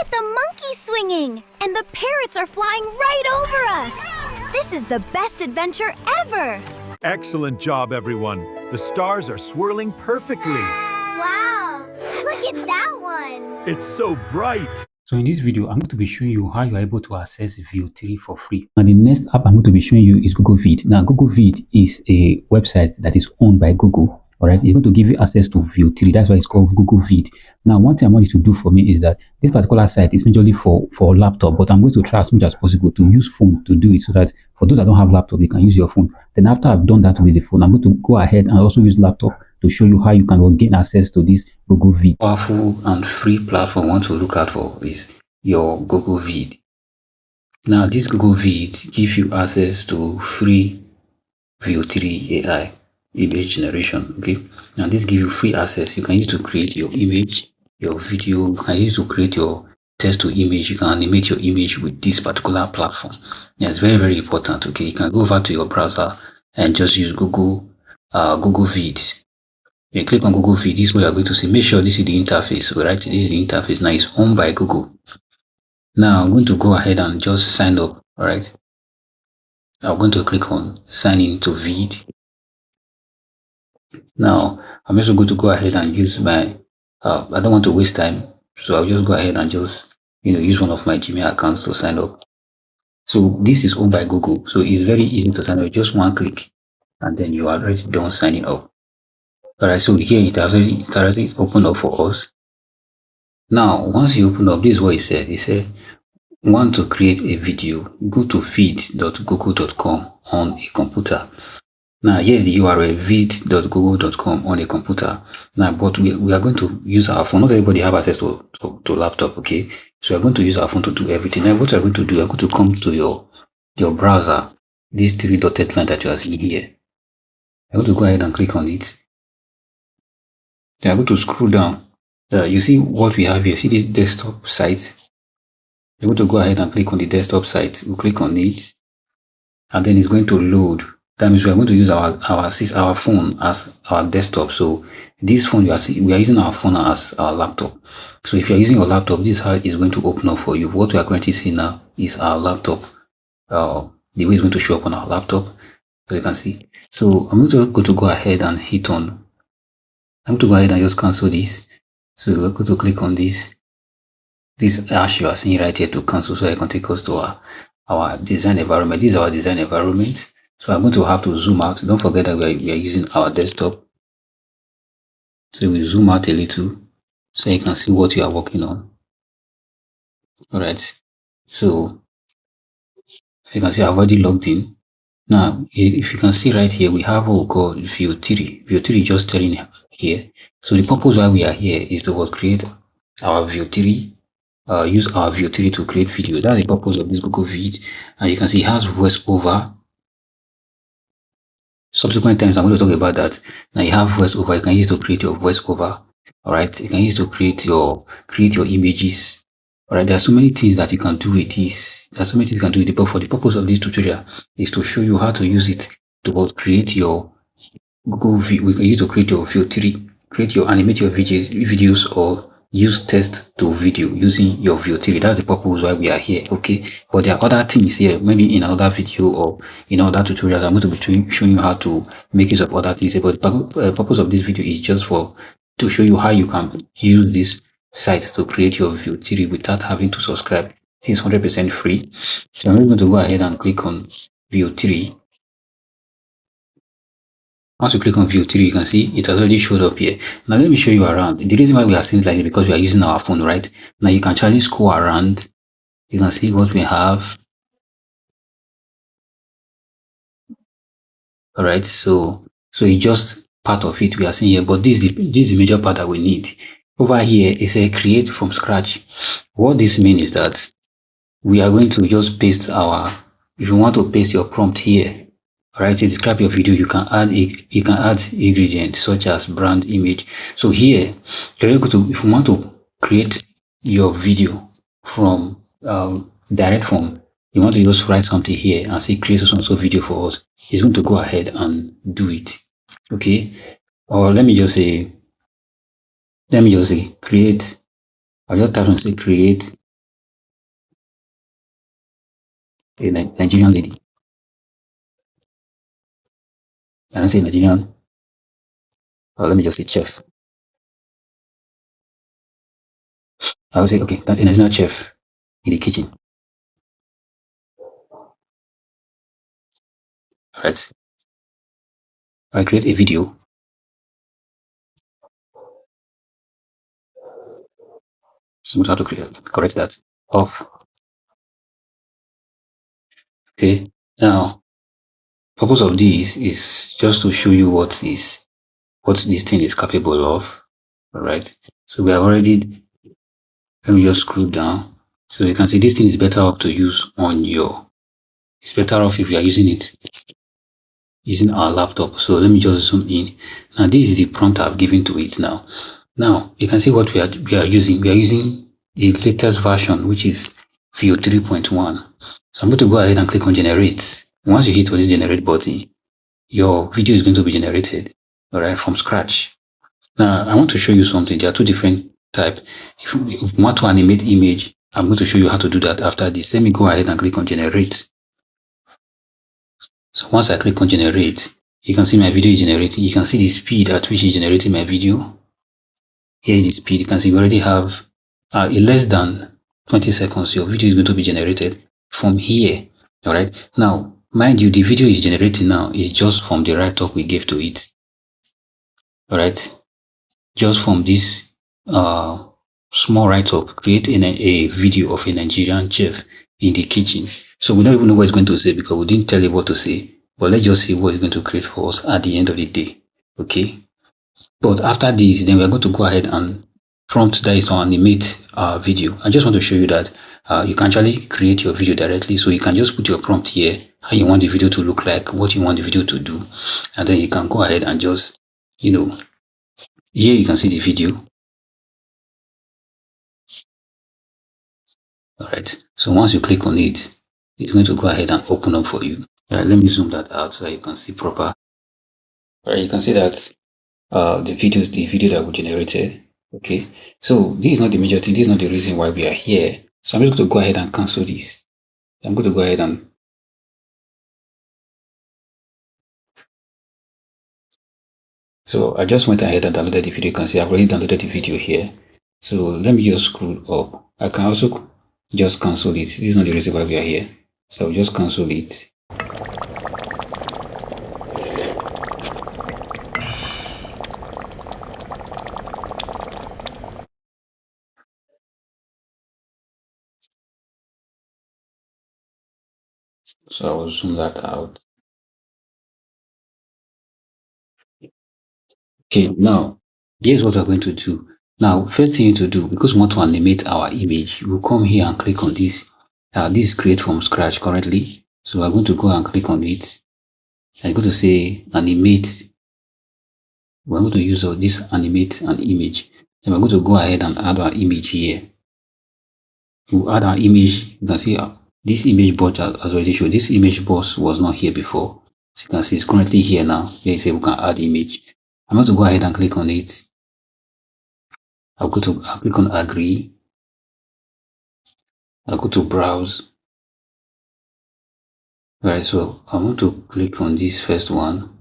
at the monkeys swinging! And the parrots are flying right over us! This is the best adventure ever! Excellent job, everyone. The stars are swirling perfectly. Wow! Look at that one! It's so bright. So in this video, I'm going to be showing you how you are able to access Veo 3 for free. And the next app I'm going to be showing you is Google Veo. Now, Google Veo is a website that is owned by Google. All right, it's going to give you access to Veo 3. That's why it's called Google Veo. Now, one thing I want you to do for me is that this particular site is majorly for laptop, but I'm going to try as much as possible to use phone to do it so that for those that don't have laptop, you can use your phone. Then after I've done that with the phone, I'm going to go ahead and also use laptop to show you how you can gain access to this Google Veo. Powerful and free platform I want to look out for is your Google Veo. Now, this Google Veo gives you access to free Veo 3 AI image generation. Okay, now this gives you free access. You can use to create your image, your video. You can use to create your text to image. You can animate your image with this particular platform. It's very, very important. Okay, you can go over to your browser and just use Google Veo. You click on Google Veo. This is what you're going to see. Make sure this is the interface. Right, this is the interface. Now it's owned by Google. Now I'm going to go ahead and just sign up. All right, I'm going to click on sign in to Veo. Now I'm also going to go ahead and use my I don't want to waste time, so I'll just go ahead and just use one of my Gmail accounts to sign up. So this is owned by Google, so it's very easy to sign up. Just one click and then you are already done signing up. All right, so here it already opened up for us. Now once you open up, this is what it said. It said, want to create a video, go to feed.google.com on a computer. Now here's the URL, feed.google.com on a computer. Now, but we are going to use our phone. Not everybody have access to laptop, okay? So we're going to use our phone to do everything. Now what we're going to do, we're going to come to your browser, this three dotted line that you are seeing here. I'm going to go ahead and click on it. Then I'm going to scroll down. You see what we have here. See this desktop site? You're going to go ahead and click on the desktop site. We'll click on it, and then it's going to load. That means we are going to use our phone as our desktop. So this phone we are using our phone as our laptop. So if you are using your laptop, this is how it's going to open up for you. What we are currently seeing now is our laptop. The way it's going to show up on our laptop, as you can see. So I'm going to go ahead and hit on. I'm going to go ahead and just cancel this. So we're going to click on this hash you are seeing right here to cancel, so I can take us to our design environment. This is our design environment. So I'm going to have to zoom out. Don't forget that we are using our desktop. So we zoom out a little so you can see what you are working on. All right. So as you can see, I've already logged in. Now, if you can see right here, we have what we call Veo 3. Veo 3 is just telling here. So the purpose why we are here is to create our Veo 3. Use our Veo 3 to create video. That's the purpose of this Google Veo. And you can see it has voiceover. Subsequent times I'm going to talk about that. Now you have voiceover. You can use to create your voiceover. All right, you can use to create your images. All right, there are so many things that you can do with this. There are so many things you can do with it. But for the purpose of this tutorial is to show you how to use it to create your Google Veo. We can use to create your Veo 3, animate your videos or use text to video using your Veo 3. That's the purpose why we are here, okay? But there are other things here, maybe in another video or in other tutorials. I'm going to be showing you how to make use of other things. But the purpose of this video is just to show you how you can use this site to create your Veo 3 without having to subscribe. This is 100% free. So I'm going to go ahead and click on Veo 3. Once you click on Veo 3, you can see it has already showed up here. Now let me show you around. The reason why we are seeing it like this is because we are using our phone, right? Now you can actually scroll around. You can see what we have. All right, so it's just part of it we are seeing here, but this is the major part that we need. Over here is a create from scratch. What this means is that we are going to just paste if you want to paste your prompt here. All right, to describe your video, you can add ingredients such as brand image. So here, if you want to create your video from direct from, you want to just write something here and say create so video for us. It's going to go ahead and do it. Okay, or let me just say create. I'll just type and say create a Nigerian lady. Can I say Nigerian? Or let me just say chef. I will say, okay, that a Nigerian chef in the kitchen. Right. I create a video. So how to correct that off. Okay. Now, purpose of this is just to show you what this thing is capable of. All right. So we have already. Let me just scroll down. So you can see this thing is better off to use on your. It's better off if you are using it using our laptop. So let me just zoom in. Now this is the prompt I've given to it now. Now you can see what we are using. We are using the latest version, which is Veo 3.1. So I'm going to go ahead and click on generate. Once you hit on this generate button, your video is going to be generated, all right, from scratch. Now I want to show you something. There are two different types. If you want to animate image, I'm going to show you how to do that after this. Let me go ahead and click on generate. So once I click on generate, you can see my video is generating. You can see the speed at which it's generating my video. Here is the speed. You can see we already have in less than 20 seconds, your video is going to be generated from here. All right. Now, mind you, the video is generating now is just from the write-up we gave to it. All right. Just from this small write-up, creating a video of a Nigerian chef in the kitchen. So we don't even know what it's going to say because we didn't tell it what to say. But let's just see what it's going to create for us at the end of the day. Okay. But after this, then we're going to go ahead and prompt that is to animate our video. I just want to show you that you can actually create your video directly. So you can just put your prompt here, how you want the video to look like, what you want the video to do. And then you can go ahead and just, here you can see the video. All right. So once you click on it, it's going to go ahead and open up for you. All right, let me zoom that out so that you can see proper. All right, you can see that the video that we generated. Okay, so this is not the major thing. This is not the reason why we are here. So I'm just going to go ahead and cancel this. I'm going to go ahead and so I just went ahead and downloaded the video. You can see I've already downloaded the video here. So let me just scroll up. I can also just cancel it. This is not the reason why we are here. So I'll just cancel it. So I will zoom that out. Okay, now here's what we're going to do. Now, first thing to do, because we want to animate our image, we'll come here and click on this. This is create from scratch currently. So we're going to go and click on it. I'm going to say animate. We're going to use this animate an image. Then we're going to go ahead and add our image here. We'll add our image. You can see this image box has already shown. This image box was not here before. So you can see it's currently here now. Here you say we can add image. I'm going to go ahead and click on it. I'll click on agree. I'll go to browse. Right, so I want to click on this first one.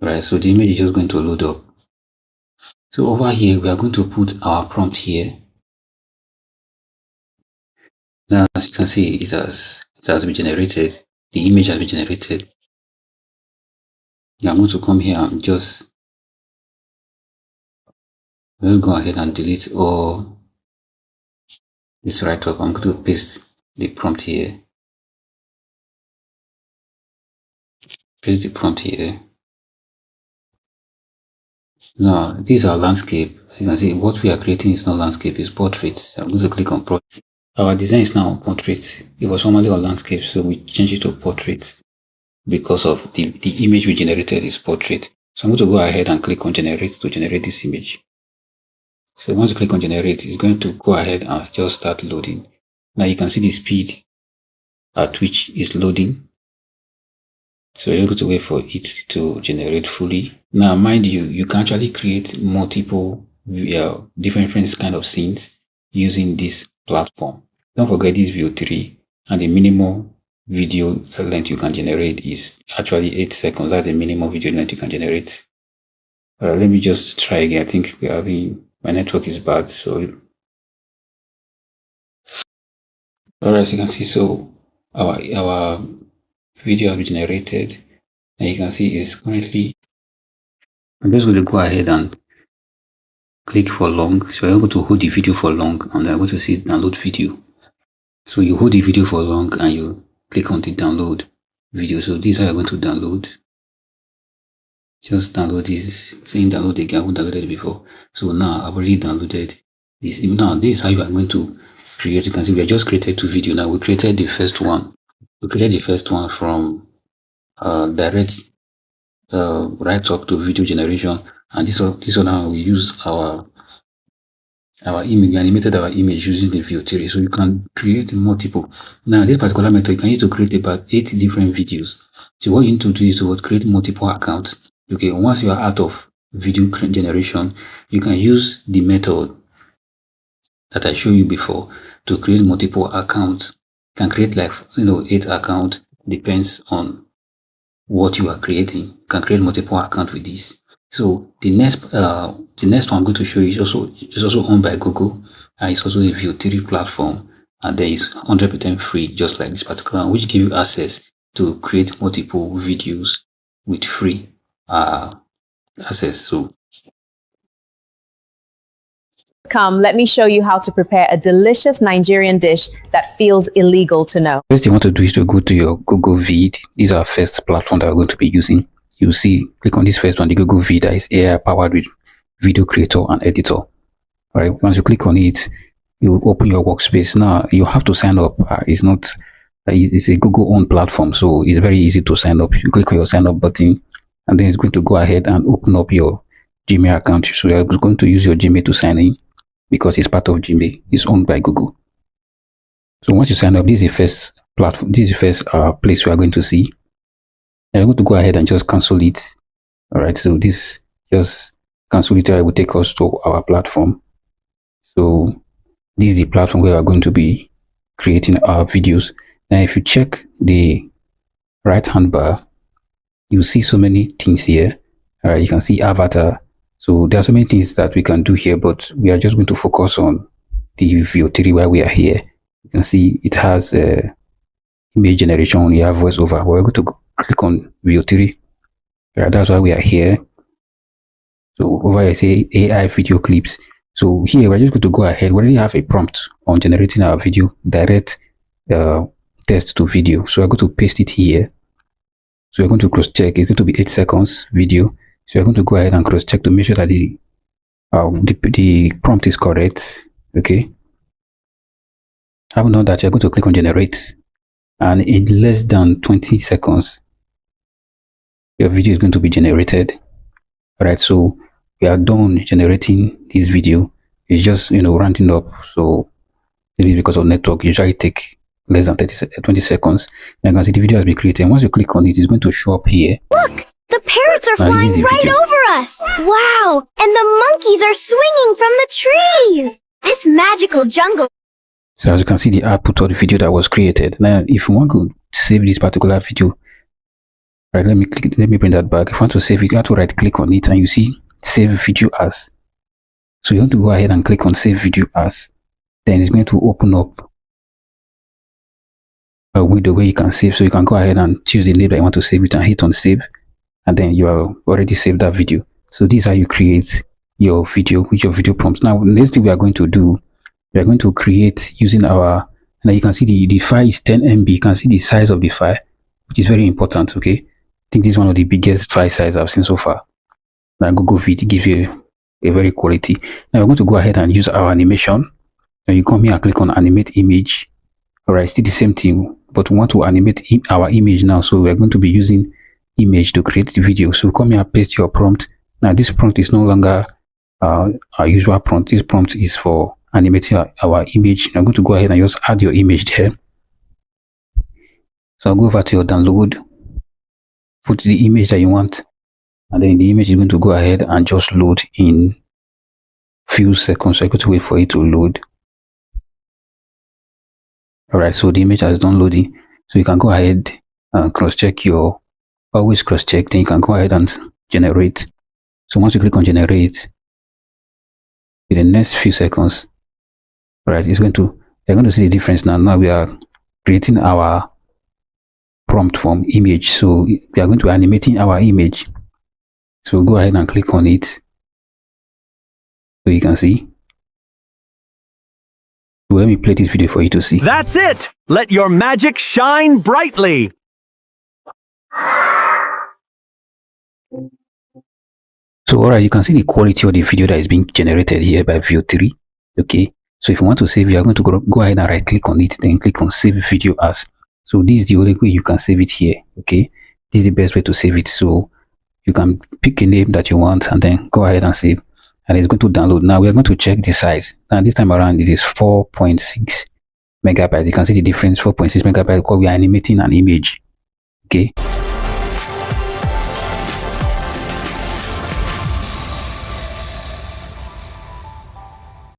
Right, so the image is just going to load up. So over here, we are going to put our prompt here. Now, as you can see, it has been generated. The image has been generated. Now I'm going to come here and just go ahead and delete all this write-up. I'm going to paste the prompt here. Paste the prompt here. Now, these are landscape. As you can see, what we are creating is not landscape, it's portrait. So I'm going to click on portrait. Our design is now on portrait. It was formerly on landscape, so we changed it to portrait because of the image we generated is portrait. So I'm going to go ahead and click on generate to generate this image. So once you click on generate, it's going to go ahead and just start loading. Now you can see the speed at which it's loading. So you're able to wait for it to generate fully. Now, mind you, you can actually create multiple different kind of scenes using this platform. Don't forget this Veo 3, and the minimum video length you can generate is actually 8 seconds. That's the minimum video length you can generate. Let me just try again. I think my network is bad, so alright, as you can see, so our video has been generated, and you can see is currently. I'm just going to go ahead and click for long. So you're able to hold the video for long, and I'm going to see download video. So you hold the video for long and you click on the download video. So this is how you're going to download. Just download this, saying download again. I haven't downloaded it before. So now I've already downloaded this. Now this is how you are going to create. You can see we have just created 2 videos. Now we created the first one. We created the first one from direct right up to video generation, and this one now we use our image. We animated our image using the Veo 3, so you can create multiple. Now this particular method you can use to create about 8 different videos. So what you need to do is to create multiple accounts. Okay, once you are out of video generation, you can use the method that I showed you before to create multiple accounts. You can create like 8 accounts, depends on what you are creating. You can create multiple accounts with this. So the next one I'm going to show you is also owned by Google, and it's also a Veo 3 platform, and there is 100% free, just like this particular one, which give you access to create multiple videos with free access. So Come, let me show you how to prepare a delicious Nigerian dish that feels illegal to know. First you want to do is to go to your Google Vid. These are first platform that we're going to be using. You see, click on this first one, the Google Veo, that is AI powered with video creator and editor. All right, once you click on it, you open your workspace. Now you have to sign up. It's a Google owned platform, so it's very easy to sign up. You click on your sign up button, and then it's going to go ahead and open up your Gmail account. So you're going to use your Gmail to sign in, because it's part of Gmail. It's owned by Google. So once you sign up, this is the first platform. This is the first place we are going to see. And I'm going to go ahead and just cancel it. All right. So this just cancel it. It will take us to our platform. So this is the platform where we are going to be creating our videos. Now, if you check the right hand bar, you see so many things here. All right. You can see avatar. So there are so many things that we can do here, but we are just going to focus on the Veo 3 while we are here. You can see it has image generation, we have voiceover. We're going to click on Veo 3. Right, that's why we are here. So over here, say AI video clips. So here we're just going to go ahead. We already have a prompt on generating our video, direct text to video. So we're going to paste it here. So we're going to cross check. It's going to be 8 seconds video. So you're going to go ahead and cross check to make sure that the prompt is correct. Okay. Having done that, you're going to click on generate, and in less than 20 seconds, your video is going to be generated. All right. So we are done generating this video. It's just rounding up. So maybe because of network, usually take less than 20 seconds. And you can see the video has been created. And once you click on it, it's going to show up here. Look! The parrots are flying right over us! Wow! And the monkeys are swinging from the trees! This magical jungle... So as you can see, the output of the video that was created. Now, if you want to save this particular video, right, let me bring that back. If you want to save it, you have to right click on it, and you see save video as. So you want to go ahead and click on save video as. Then it's going to open up a window where you can save. So you can go ahead and choose the name that you want to save it and hit on save. And then you have already saved that video. So this is how you create your video with your video prompts. Now, the next thing we are going to do, we are going to create using our, now you can see the file is 10 MB. You can see the size of the file, which is very important. Okay. I think this is one of the biggest file size I've seen so far. Now Google Veo gives you a very quality. Now we're going to go ahead and use our animation. Now you come here and click on animate image. All right. Still the same thing, but we want to animate our image now. So we're going to be using image to create the video. So come here and paste your prompt. Now this prompt is no longer our usual prompt. This prompt is for animating our image. I'm going to go ahead and just add your image there. So I'll go over to your download. put the image that you want, and then the image is going to go ahead and just load in few seconds. So I got to wait for it to load. Alright, so the image has done loading, so you can go ahead and cross-check your, always cross-check, then you can go ahead and generate. So once you click on generate, in the next few seconds, right, you're going to see the difference now. Now we are creating our prompt from image, so we are going to be animating our image. So go ahead and click on it, so you can see. So let me play this video for you to see. That's it! Let your magic shine brightly! So alright, you can see the quality of the video that is being generated here by Veo 3. Okay, so if you want to save, you are going to go ahead and right click on it, then click on save video as. So this is the only way you can save it here. Okay, this is the best way to save it. So you can pick a name that you want and then go ahead and save, and it's going to download. Now we are going to check the size. Now this time around it is 4.6 megabytes. You can see the difference, 4.6 megabytes, because we are animating an image. Okay.